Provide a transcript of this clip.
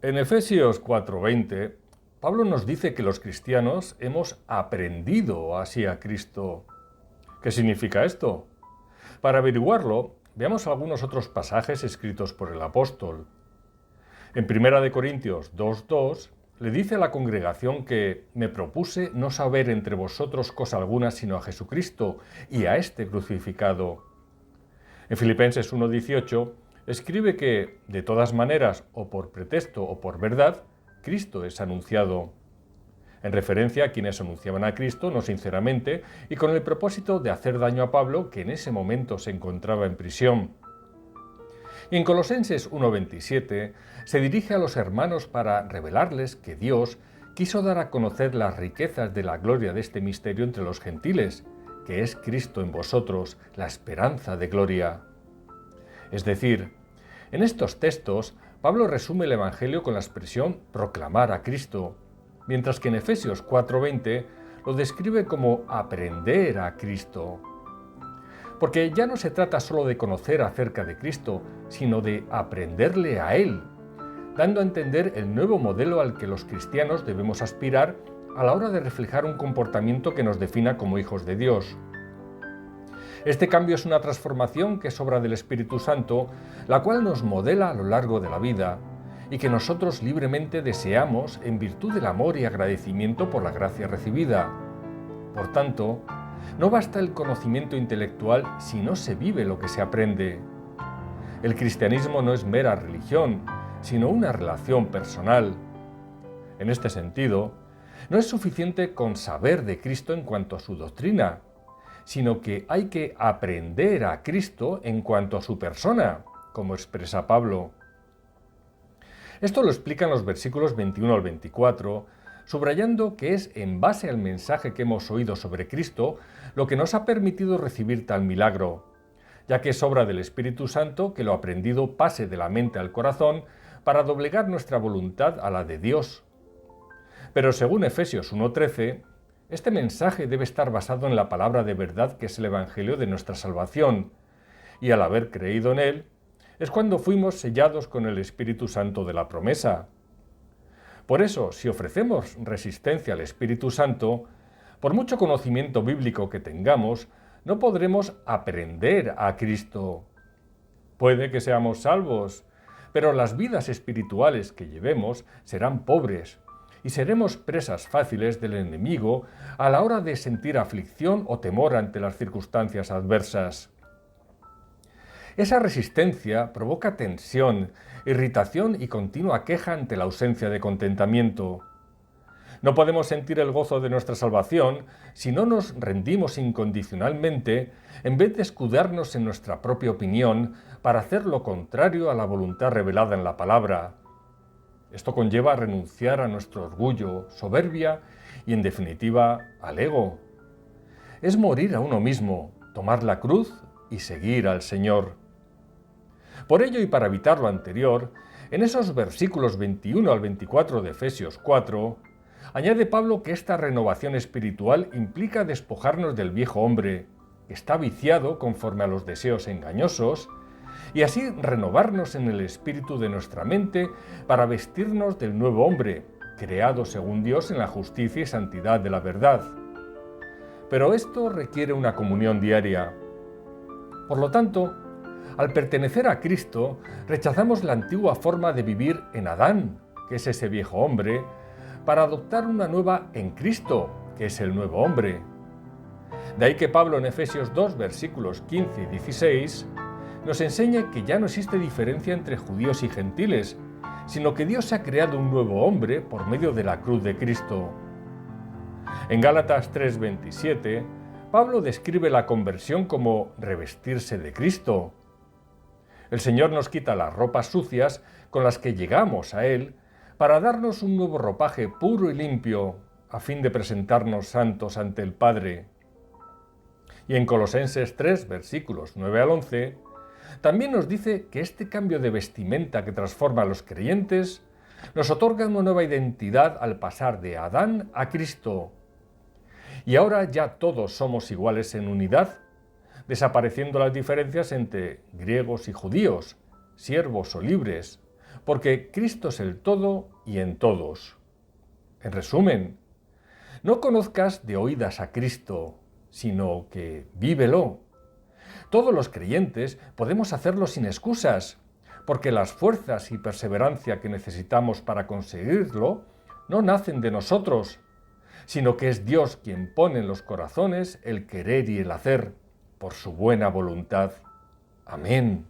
En Efesios 4:20, Pablo nos dice que los cristianos hemos aprendido así a Cristo. ¿Qué significa esto? Para averiguarlo, veamos algunos otros pasajes escritos por el apóstol. En 1 Corintios 2:2 le dice a la congregación que me propuse no saber entre vosotros cosa alguna sino a Jesucristo y a este crucificado. En Filipenses 1:18 escribe que, de todas maneras, o por pretexto o por verdad, Cristo es anunciado, en referencia a quienes anunciaban a Cristo no sinceramente y con el propósito de hacer daño a Pablo, que en ese momento se encontraba en prisión. Y en Colosenses 1:27 se dirige a los hermanos para revelarles que Dios quiso dar a conocer las riquezas de la gloria de este misterio entre los gentiles, que es Cristo en vosotros, la esperanza de gloria. Es decir, en estos textos, Pablo resume el Evangelio con la expresión proclamar a Cristo, mientras que en Efesios 4:20 lo describe como aprender a Cristo. Porque ya no se trata solo de conocer acerca de Cristo, sino de aprenderle a Él, dando a entender el nuevo modelo al que los cristianos debemos aspirar a la hora de reflejar un comportamiento que nos defina como hijos de Dios. Este cambio es una transformación que es obra del Espíritu Santo, la cual nos modela a lo largo de la vida y que nosotros libremente deseamos en virtud del amor y agradecimiento por la gracia recibida. Por tanto, no basta el conocimiento intelectual si no se vive lo que se aprende. El cristianismo no es mera religión, sino una relación personal. En este sentido, no es suficiente con saber de Cristo en cuanto a su doctrina, sino que hay que aprender a Cristo en cuanto a su persona, como expresa Pablo. Esto lo explican los versículos 21 al 24, subrayando que es en base al mensaje que hemos oído sobre Cristo lo que nos ha permitido recibir tal milagro, ya que es obra del Espíritu Santo que lo aprendido pase de la mente al corazón para doblegar nuestra voluntad a la de Dios. Pero según Efesios 1:13, este mensaje debe estar basado en la palabra de verdad que es el Evangelio de nuestra salvación, y al haber creído en él, es cuando fuimos sellados con el Espíritu Santo de la promesa. Por eso, si ofrecemos resistencia al Espíritu Santo, por mucho conocimiento bíblico que tengamos, no podremos aprender a Cristo. Puede que seamos salvos, pero las vidas espirituales que llevemos serán pobres y seremos presas fáciles del enemigo a la hora de sentir aflicción o temor ante las circunstancias adversas. Esa resistencia provoca tensión, irritación y continua queja ante la ausencia de contentamiento. No podemos sentir el gozo de nuestra salvación si no nos rendimos incondicionalmente en vez de escudarnos en nuestra propia opinión para hacer lo contrario a la voluntad revelada en la palabra. Esto conlleva a renunciar a nuestro orgullo, soberbia y, en definitiva, al ego. Es morir a uno mismo, tomar la cruz y seguir al Señor. Por ello y para evitar lo anterior, en esos versículos 21 al 24 de Efesios 4, añade Pablo que esta renovación espiritual implica despojarnos del viejo hombre, que está viciado conforme a los deseos engañosos, y así renovarnos en el espíritu de nuestra mente para vestirnos del nuevo hombre, creado según Dios en la justicia y santidad de la verdad. Pero esto requiere una comunión diaria. Por lo tanto, al pertenecer a Cristo, rechazamos la antigua forma de vivir en Adán, que es ese viejo hombre, para adoptar una nueva en Cristo, que es el nuevo hombre. De ahí que Pablo en Efesios 2, versículos 15 y 16, nos enseña que ya no existe diferencia entre judíos y gentiles, sino que Dios ha creado un nuevo hombre por medio de la cruz de Cristo. En Gálatas 3:27, Pablo describe la conversión como revestirse de Cristo. El Señor nos quita las ropas sucias con las que llegamos a Él para darnos un nuevo ropaje puro y limpio, a fin de presentarnos santos ante el Padre. Y en Colosenses 3, versículos 9 al 11, también nos dice que este cambio de vestimenta que transforma a los creyentes nos otorga una nueva identidad al pasar de Adán a Cristo. Y ahora ya todos somos iguales en unidad, desapareciendo las diferencias entre griegos y judíos, siervos o libres, porque Cristo es el todo y en todos. En resumen, no conozcas de oídas a Cristo, sino que vívelo. Todos los creyentes podemos hacerlo sin excusas, porque las fuerzas y perseverancia que necesitamos para conseguirlo no nacen de nosotros, sino que es Dios quien pone en los corazones el querer y el hacer, por su buena voluntad. Amén.